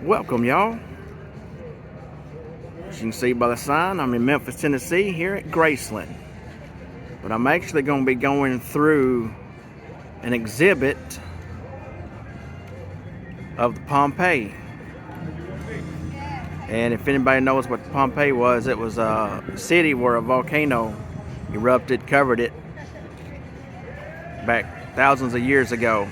Welcome, y'all. As you can see by the sign, I'm in Memphis, Tennessee, here at Graceland. But I'm actually going to be going through an exhibit of the Pompeii. And if anybody knows what Pompeii was, it was a city where a volcano erupted, covered it back thousands of years ago.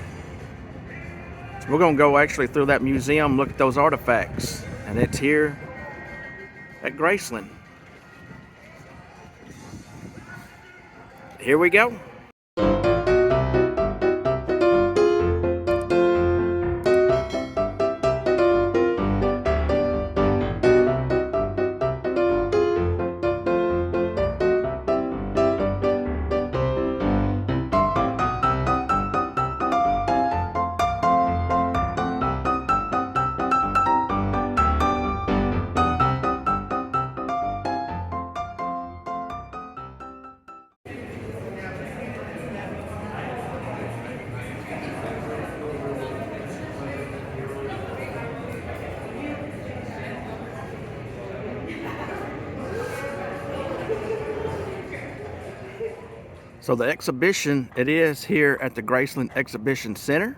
So we're going to go actually through that museum, look at those artifacts. And it's here at Graceland. Here we go. So the exhibition, it is here at the Graceland Exhibition Center.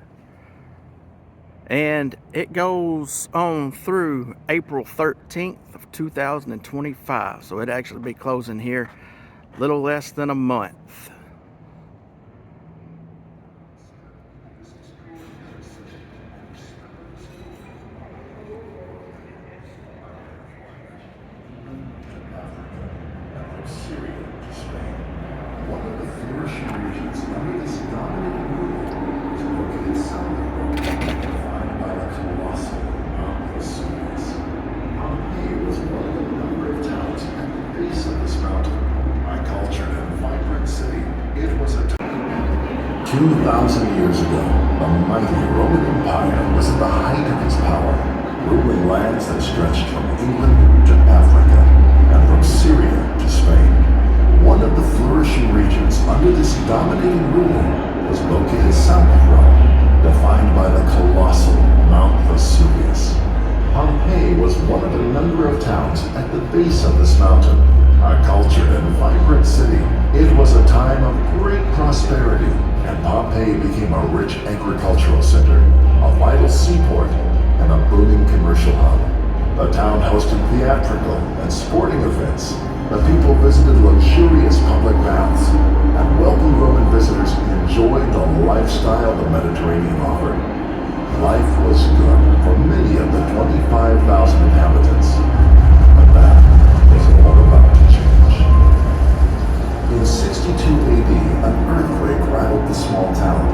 And it goes on through April 13th of 2025. So it'll actually be closing here a little less than a month. Two 2,000 years ago, the mighty Roman Empire was at the height of its power, ruling lands that stretched from England to Africa and from Syria to Spain. One of the flourishing regions under this dominating rule was located south of Rome, defined by the colossal Mount Vesuvius. Pompeii was one of a number of towns at the base of this mountain. A cultured and vibrant city, it was a time of great prosperity, and Pompeii became a rich agricultural center, a vital seaport, and a booming commercial hub. The town hosted theatrical and sporting events. The people visited luxurious public baths, and wealthy Roman visitors enjoyed the lifestyle the Mediterranean offered. Life was good for many of the 25,000 inhabitants, but that was all about to change. In 62 AD, an earthquake rattled the small town,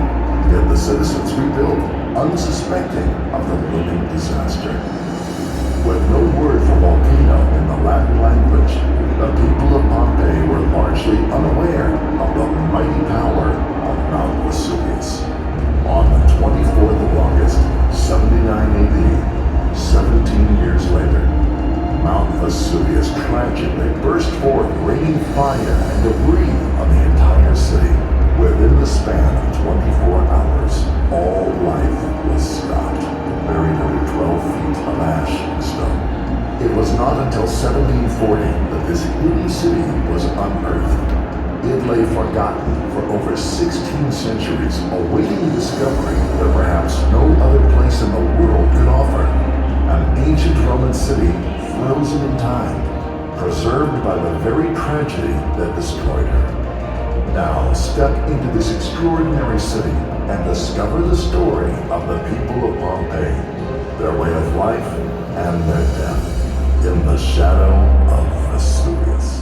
yet the citizens rebuilt, unsuspecting of the looming disaster. With no word for volcano in the Latin language, the people of Pompeii were largely unaware of the mighty power of Mount Vesuvius. On the 24th of August, 79 AD, 17 years later, Mount Vesuvius tragically burst forth, raining fire and debris on the entire city. Within the span of 24 hours, all life was stopped, buried under 12 feet of ash and stone. It was not until 1740 that this hidden city was unearthed. It lay forgotten for over 16 centuries, awaiting discovery that perhaps no other place in the world could offer. An ancient Roman city frozen in time, preserved by the very tragedy that destroyed her. Now step into this extraordinary city and discover the story of the people of Pompeii, their way of life and their death in the shadow of Vesuvius.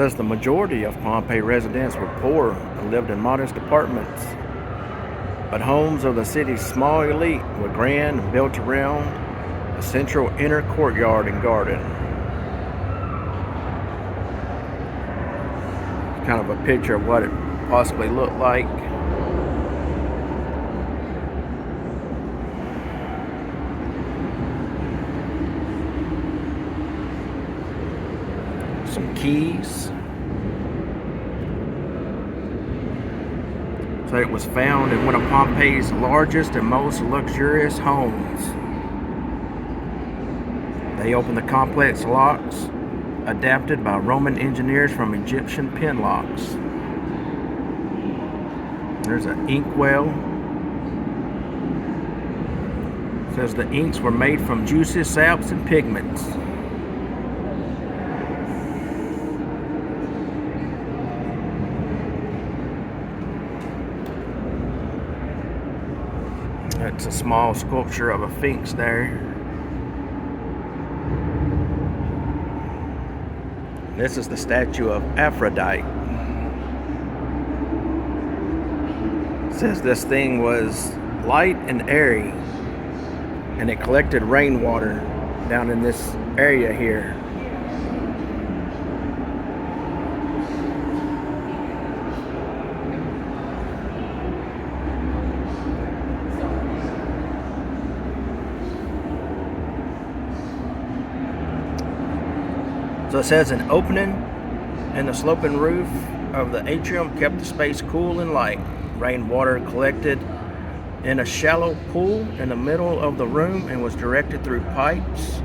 says the majority of Pompeii residents were poor and lived in modest apartments. But homes of the city's small elite were grand and built around a central inner courtyard and garden. Kind of a picture of what it possibly looked like. Some keys. So it was found in one of Pompeii's largest and most luxurious homes. They opened the complex locks, adapted by Roman engineers from Egyptian pin locks. There's an inkwell. It says the inks were made from juices, saps, and pigments. That's a small sculpture of a sphinx there. This is the statue of Aphrodite. It says this thing was light and airy, and it collected rainwater down in this area here. So it says an opening in the sloping roof of the atrium kept the space cool and light. Rainwater collected in a shallow pool in the middle of the room and was directed through pipes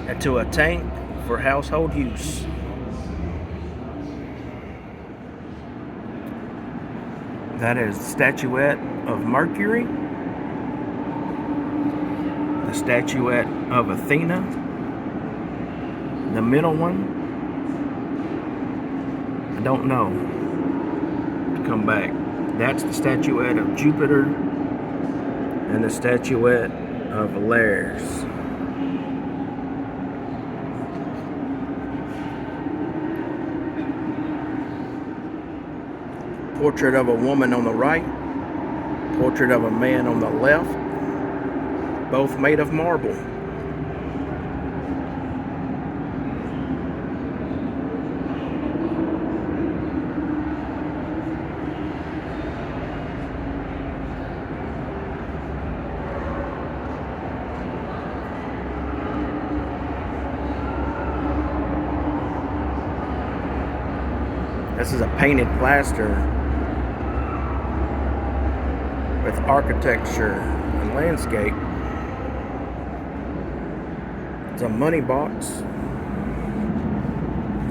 into a tank for household use. That is the statuette of Mercury, the statuette of Athena. The middle one, I don't know. Come back. That's the statuette of Jupiter and the statuette of Ares. Portrait of a woman on the right, portrait of a man on the left, both made of marble. This is a painted plaster with architecture and landscape. It's a money box.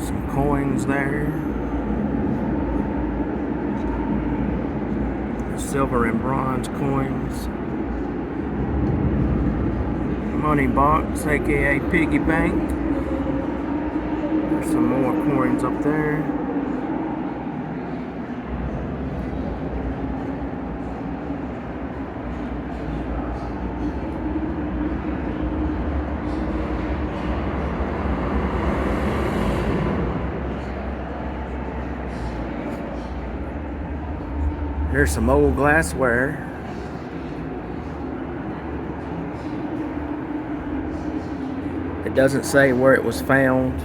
Some coins there. Silver and bronze coins. Money box, aka piggy bank. There's some more coins up there. Here's some old glassware. It doesn't say where it was found.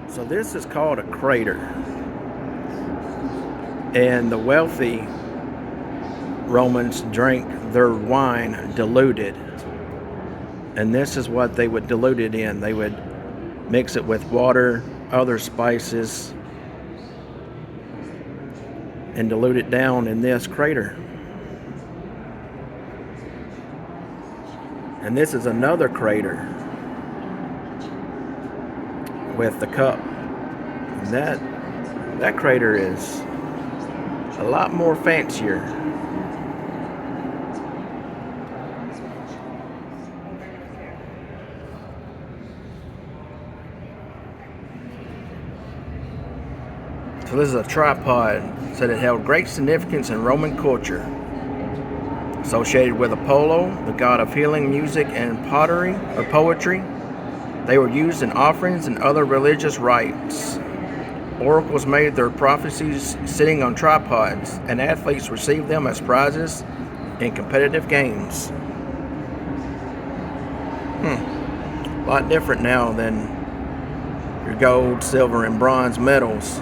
So this is called a crater, and the wealthy Romans drank their wine diluted, and this is what they would dilute it in. They would mix it with water, other spices, and dilute it down in this crater. And this is another crater with the cup That crater is a lot more fancier. So this is a tripod. Said it held great significance in Roman culture. Associated with Apollo, the god of healing, music, and pottery or poetry. They were used in offerings and other religious rites. Oracles made their prophecies sitting on tripods, and athletes received them as prizes in competitive games. A lot different now than your gold, silver, and bronze medals.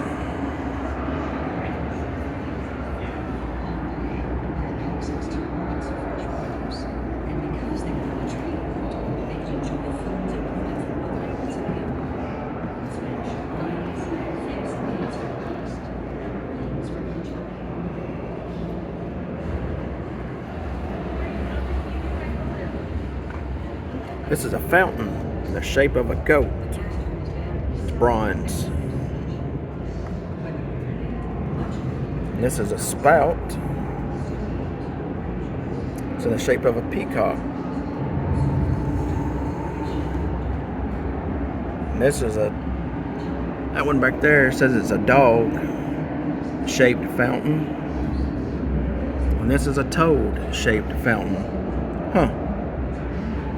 This is a fountain in the shape of a goat. It's bronze. And this is a spout. It's in the shape of a peacock. And this is that one back there says it's a dog-shaped fountain. And this is a toad-shaped fountain. Huh.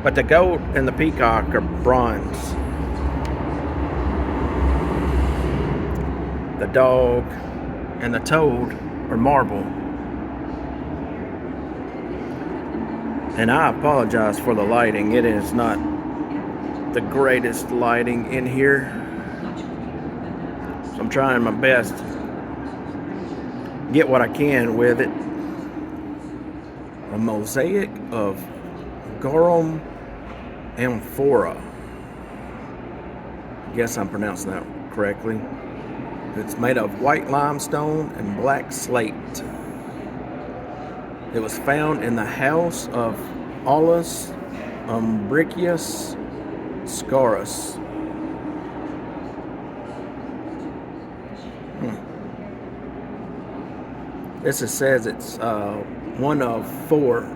But the goat and the peacock are bronze. The dog and the toad are marble. And I apologize for the lighting. It is not the greatest lighting in here. So I'm trying my best to get what I can with it. A mosaic of Garum Amphora. Guess I'm pronouncing that correctly. It's made of white limestone and black slate. It was found in the house of Aulus Umbricius Scaurus. This says it's one of 4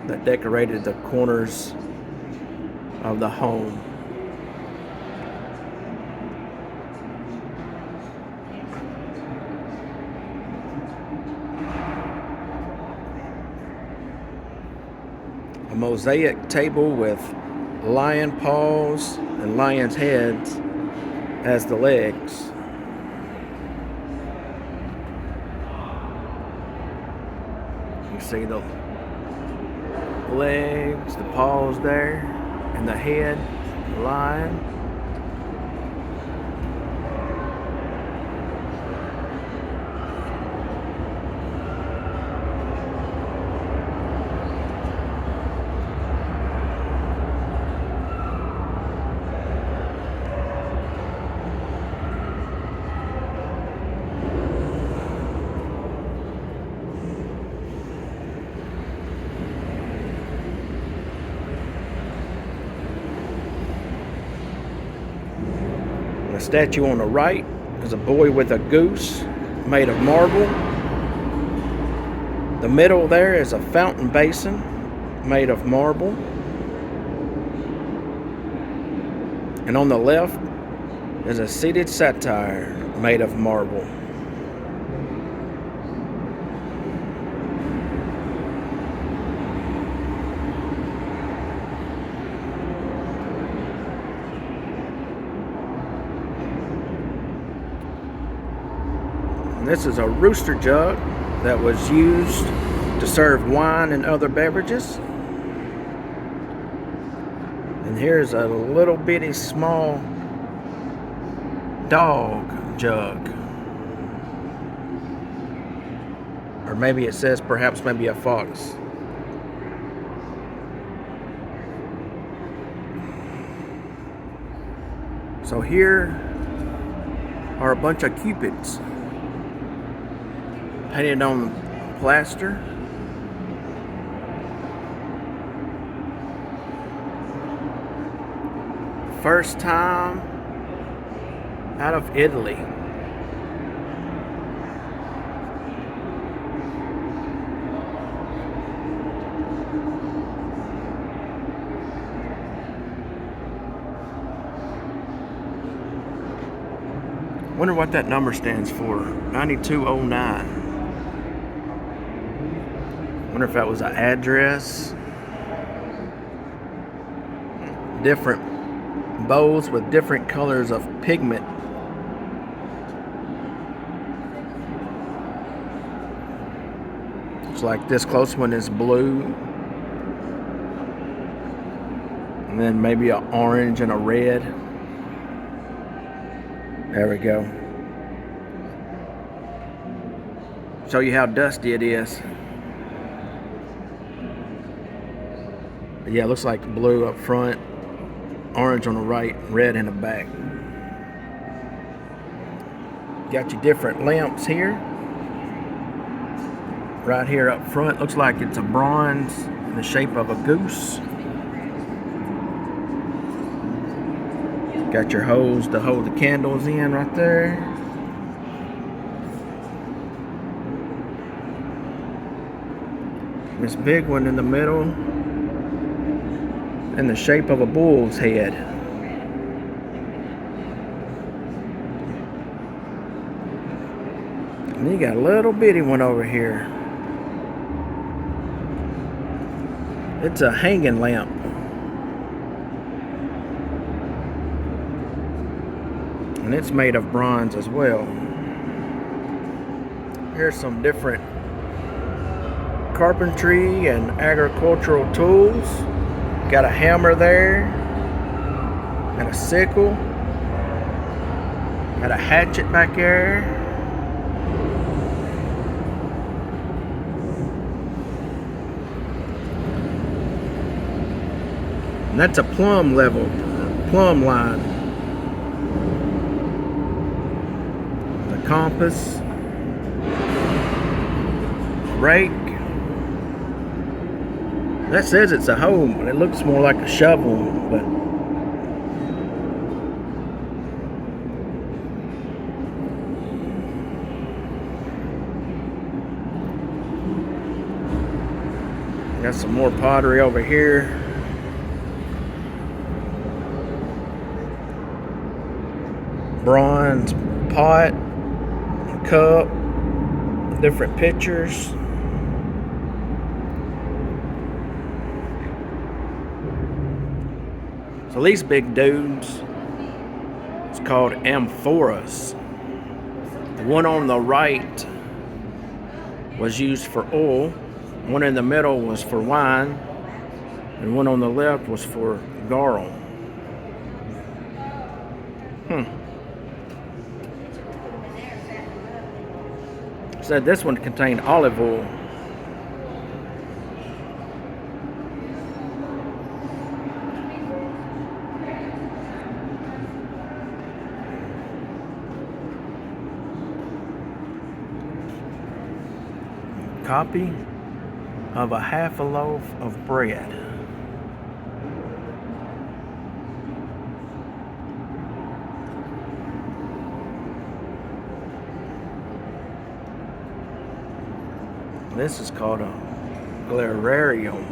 that decorated the corners of the home. A mosaic table with lion paws and lion's heads as the legs. You see the legs, the paws there, and the head, the lion. The statue on the right is a boy with a goose made of marble. The middle there is a fountain basin made of marble. And on the left is a seated satyr made of marble. This is a rooster jug that was used to serve wine and other beverages. And here's a little bitty small dog jug. Or maybe it says perhaps maybe a fox. So here are a bunch of cupids painted on plaster. First time out of Italy. Wonder what that number stands for. 9209. Wonder if that was an address. Different bowls with different colors of pigment. Looks like this close one is blue. And then maybe an orange and a red. There we go. Show you how dusty it is. Yeah, it looks like blue up front, orange on the right, red in the back. Got your different lamps here. Right here up front, looks like it's a bronze in the shape of a goose. Got your hose to hold the candles in right there. This big one in the middle in the shape of a bull's head. And you got a little bitty one over here. It's a hanging lamp. And it's made of bronze as well. Here's some different carpentry and agricultural tools. Got a hammer there, and a sickle, got a hatchet back there. And that's a plumb line. The compass, rake. That says it's a hoe, but it looks more like a shovel, but got some more pottery over here. Bronze pot, cup, different pitchers. So these big dudes, it's called amphoras. The one on the right was used for oil, one in the middle was for wine, and one on the left was for garum. Said this one contained olive oil. Copy of a half a loaf of bread. This is called a glorarium.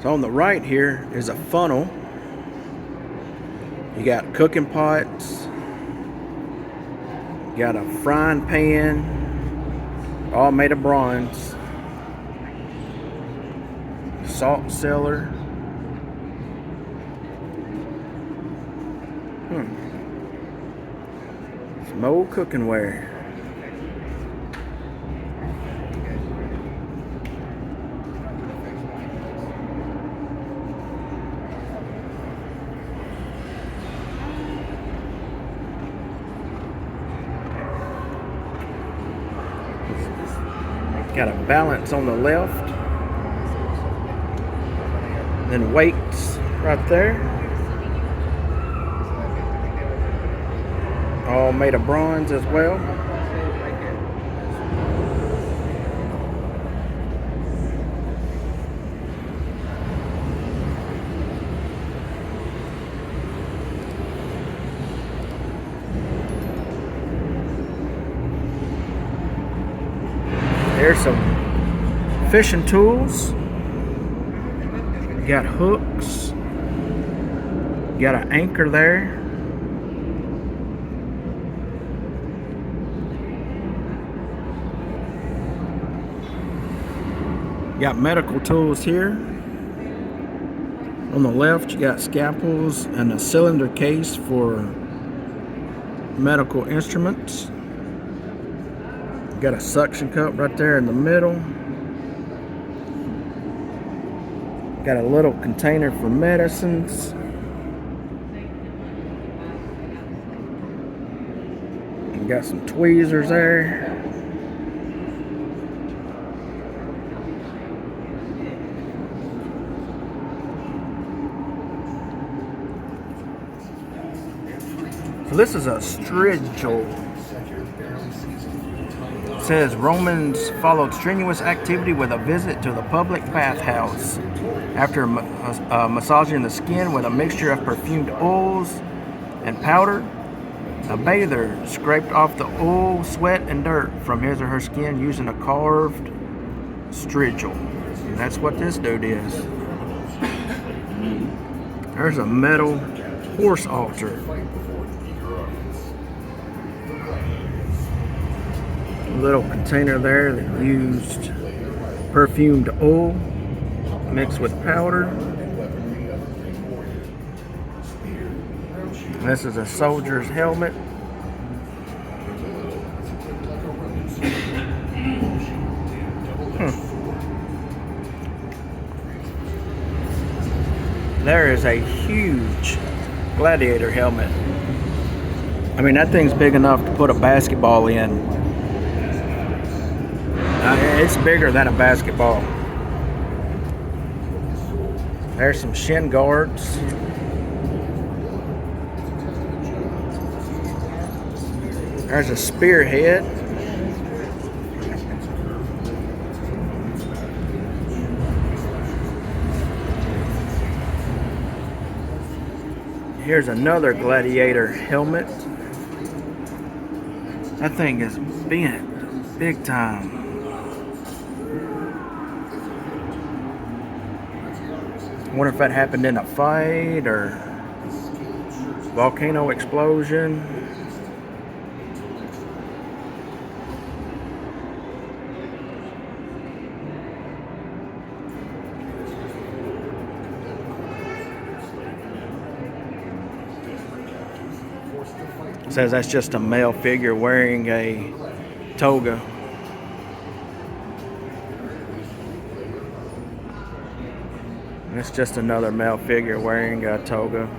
So on the right here is a funnel. You got cooking pots. You got a frying pan, all made of bronze. Salt cellar. Some old cooking ware. Got a balance on the left. Then weights right there. All made of bronze as well. There's some fishing tools. Got hooks. Got an anchor there. Got medical tools here. On the left, you got scalpels and a cylinder case for medical instruments. Got a suction cup right there in the middle. Got a little container for medicines. And got some tweezers there. So this is a strigil. It says Romans followed strenuous activity with a visit to the public bathhouse. After massaging the skin with a mixture of perfumed oils and powder, a bather scraped off the oil, sweat, and dirt from his or her skin using a carved strigil. And that's what this dude is. There's a metal horse altar. Little container there that used perfumed oil mixed with powder. This is a soldier's helmet. There is a huge gladiator helmet. I mean, that thing's big enough to put a basketball in. It's bigger than a basketball. There's some shin guards. There's a spearhead. Here's another gladiator helmet. That thing is bent big time. I wonder if that happened in a fight or volcano explosion. It says that's just a male figure wearing a toga. It's just another male figure wearing a toga.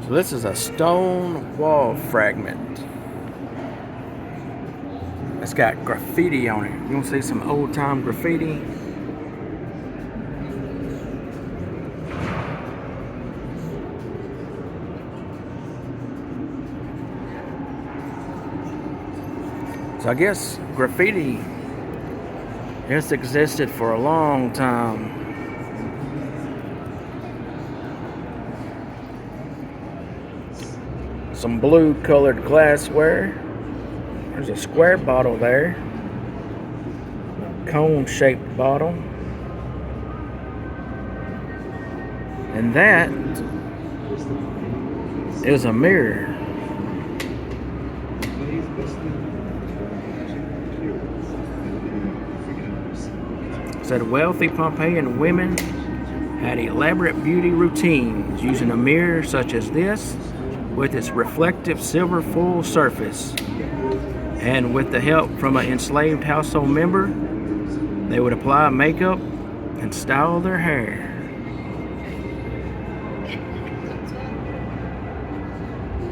So this is a stone wall fragment. It's got graffiti on it. You want to see some old time graffiti? So I guess graffiti has existed for a long time. Some blue colored glassware. There's a square bottle there. Cone shaped bottle. And that is a mirror. Said wealthy Pompeian women had elaborate beauty routines using a mirror such as this with its reflective silver full surface. And with the help from an enslaved household member, they would apply makeup and style their hair.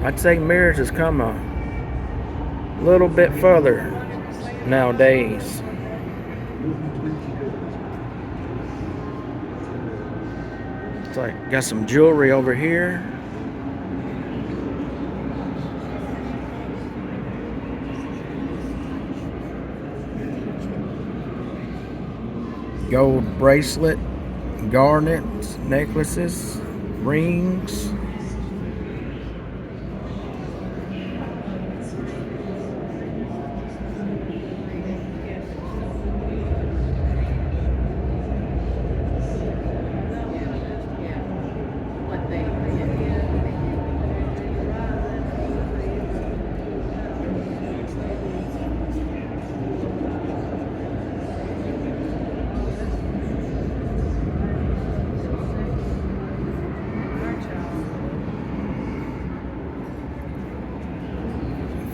I'd say mirrors has come a little bit further nowadays. It's like got some jewelry over here. Gold bracelet, garnets, necklaces, rings.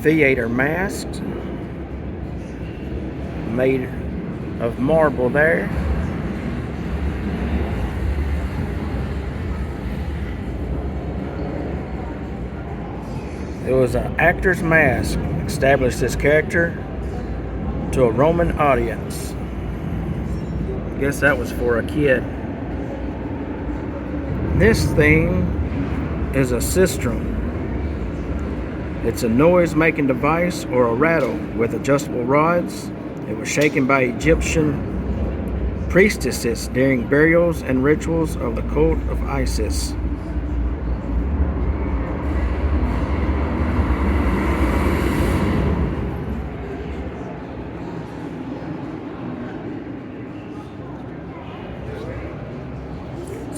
Theater masks made of marble there. It was an actor's mask, established this character to a Roman audience. I guess that was for a kid. This thing is a sistrum. It's a noise-making device or a rattle with adjustable rods. It was shaken by Egyptian priestesses during burials and rituals of the cult of Isis.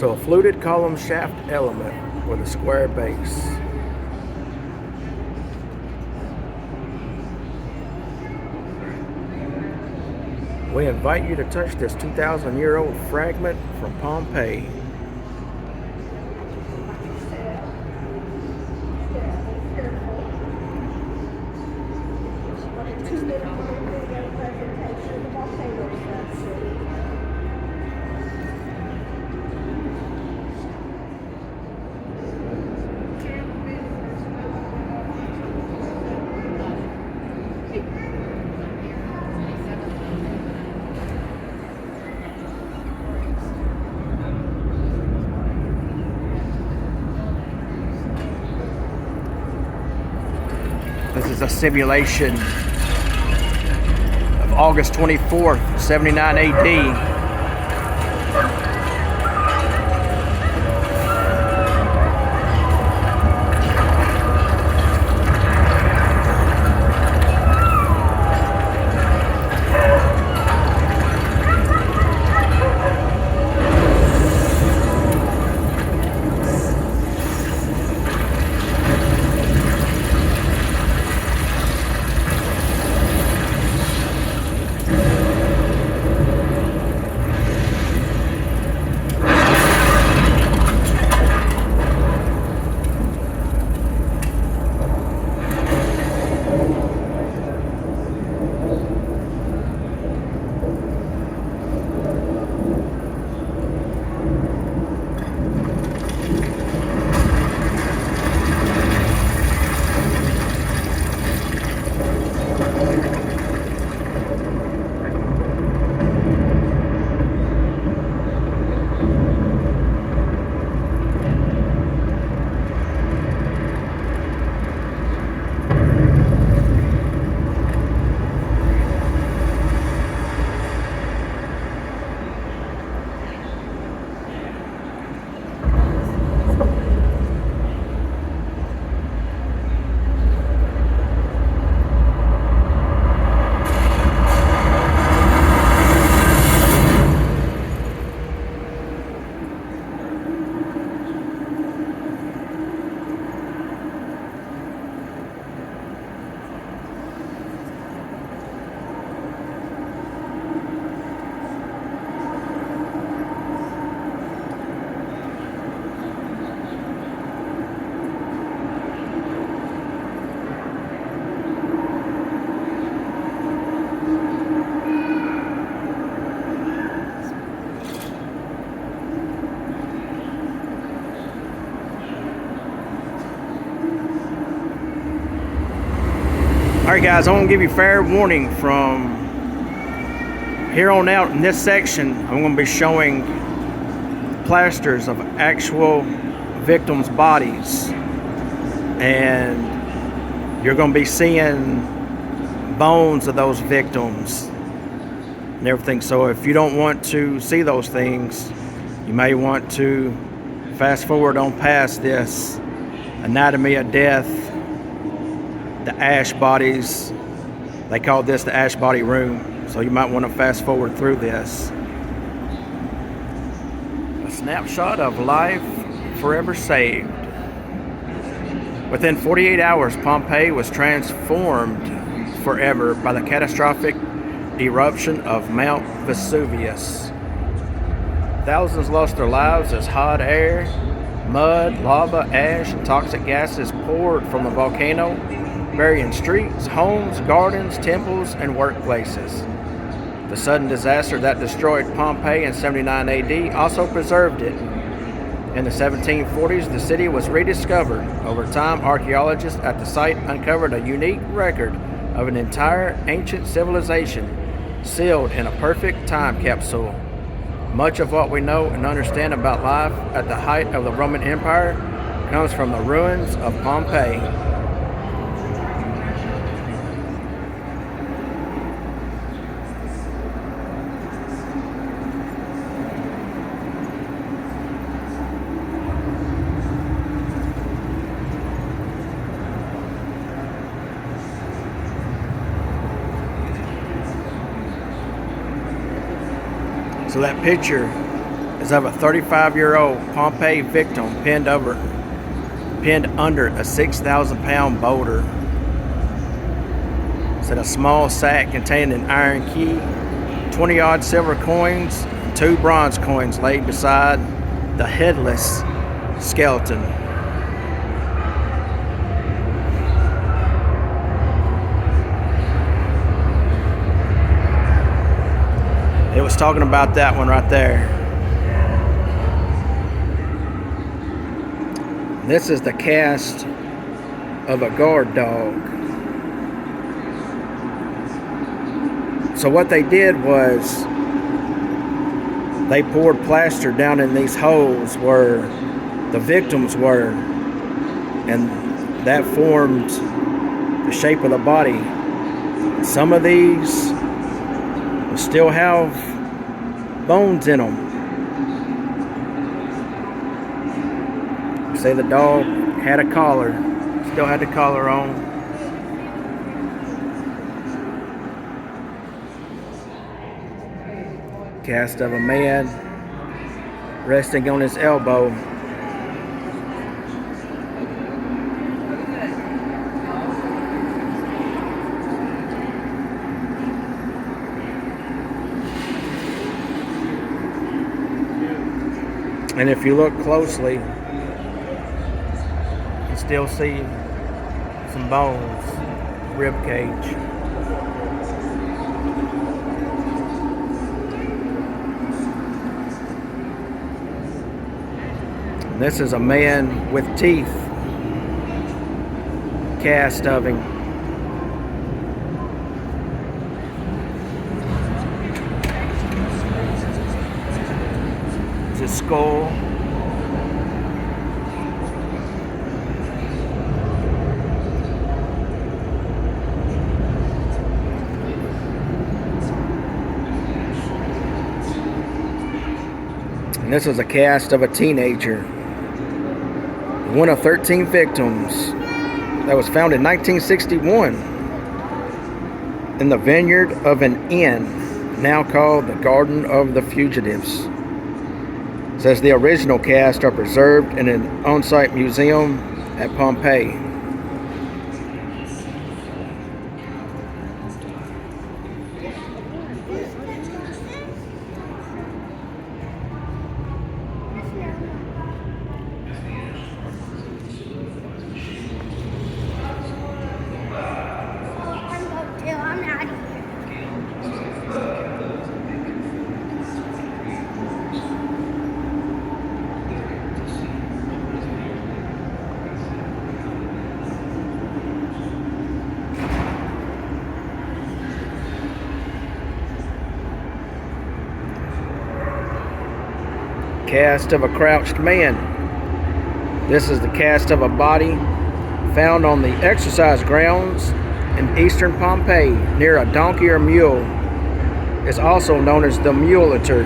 So a fluted column shaft element with a square base. We invite you to touch this 2,000-year-old fragment from Pompeii. This is a simulation of August 24th, 79 AD. Alright guys, I want to give you fair warning. From here on out in this section, I'm going to be showing plasters of actual victims' bodies, and you're going to be seeing bones of those victims and everything. So if you don't want to see those things, you may want to fast forward on past this anatomy of death, the ash bodies. They call this the ash body room, so you might want to fast forward through this. A snapshot of life forever saved. Within 48 hours, Pompeii was transformed forever by the catastrophic eruption of Mount Vesuvius. Thousands lost their lives as hot air, mud, lava, ash, and toxic gases poured from the volcano, burying streets, homes, gardens, temples, and workplaces. The sudden disaster that destroyed Pompeii in 79 AD also preserved it. In the 1740s, the city was rediscovered. Over time, archaeologists at the site uncovered a unique record of an entire ancient civilization sealed in a perfect time capsule. Much of what we know and understand about life at the height of the Roman Empire comes from the ruins of Pompeii. So that picture is of a 35-year-old Pompeii victim pinned under a 6,000-pound boulder. It's in a small sack containing an iron key, 20-odd silver coins, and 2 bronze coins laid beside the headless skeleton. It was talking about that one right there. This is the cast of a guard dog. So what they did was they poured plaster down in these holes where the victims were, and that formed the shape of the body. Some of these still have bones in them. Say the dog had a collar, still had the collar on. Cast of a man resting on his elbow. And if you look closely, you still see some bones, rib cage. And this is a man with teeth cast of him. It's his skull. And this is a cast of a teenager, one of 13 victims, that was found in 1961 in the vineyard of an inn now called the Garden of the Fugitives. It says the original cast are preserved in an on-site museum at Pompeii. Cast of a crouched man. This is the cast of a body found on the exercise grounds in eastern Pompeii near a donkey or mule. It's also known as the muleator.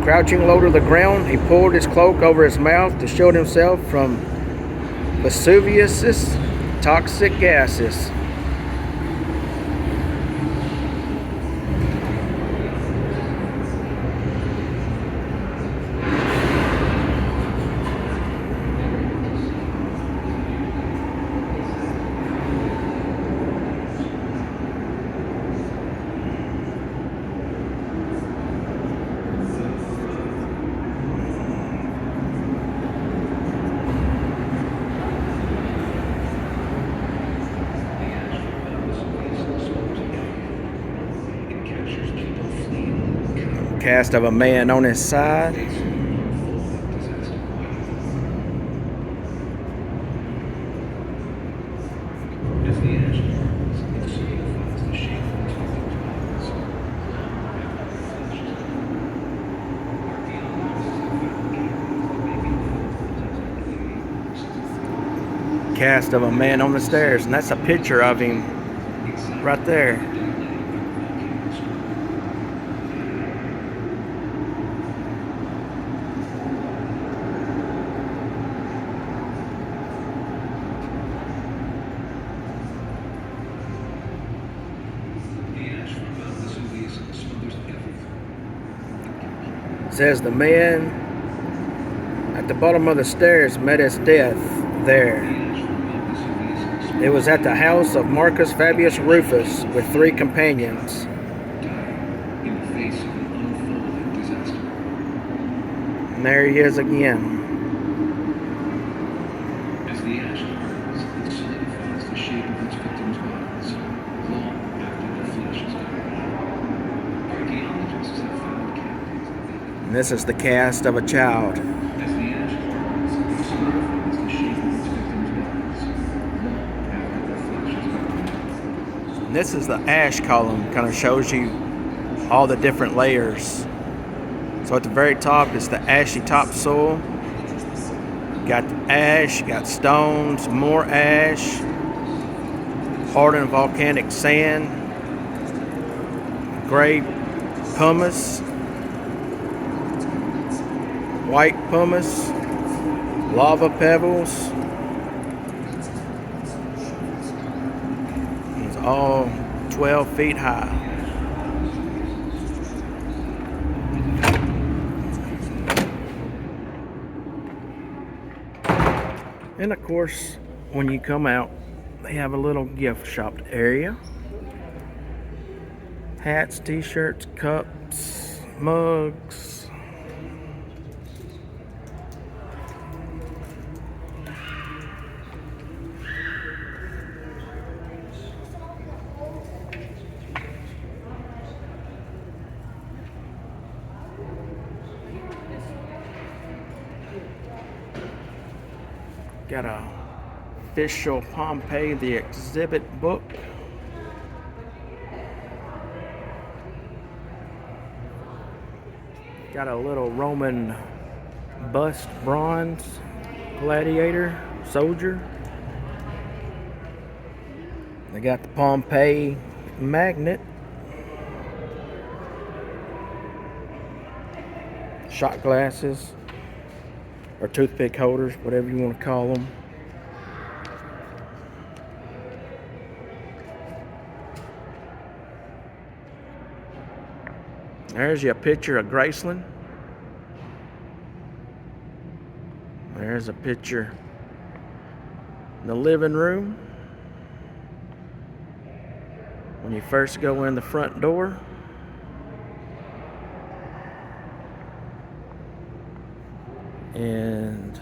Crouching low to the ground, he pulled his cloak over his mouth to shield himself from Vesuvius's toxic gases. Cast of a man on his side. Cast of a man on the stairs, and that's a picture of him right there. It says the man at the bottom of the stairs met his death there. It was at the house of Marcus Fabius Rufus with 3 companions. And there he is again. As the ash burns, it solidifies the shape of its victims' bodies long after their flesh is gone. Archaeologists have found cavities that they And this is the cast of a child. as the ash burns, it solidifies the shape of its victims' bodies long after their flesh is gone. And this is the ash column, kind of shows you all the different layers. So at the very top is the ashy topsoil. Got the ash, got stones, more ash, hardened volcanic sand, gray pumice, white pumice, lava pebbles. It's all 12 feet high. And of course, when you come out, they have a little gift shop area. Hats, t-shirts, cups, mugs. Got a official Pompeii the exhibit book. Got a little Roman bust bronze gladiator soldier. They got the Pompeii magnet, shot glasses, or toothpick holders, whatever you want to call them. There's your picture of Graceland. There's a picture in the living room. When you first go in the front door. And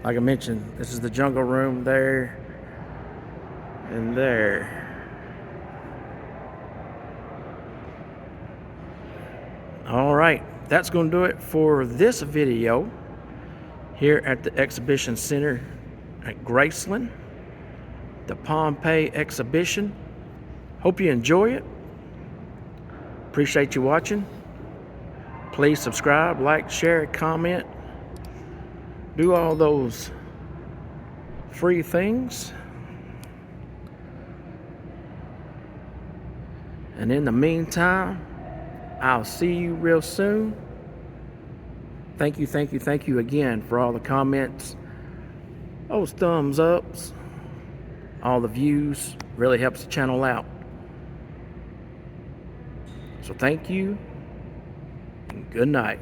like I mentioned, this is the jungle room there and there. All right, that's going to do it for this video here at the Exhibition Center at Graceland, the Pompeii exhibition. Hope you enjoy it. Appreciate you watching. Please subscribe, like, share, comment. Do all those free things. And in the meantime, I'll see you real soon. Thank you again for all the comments, those thumbs ups, all the views. Really helps the channel out. So thank you, and good night.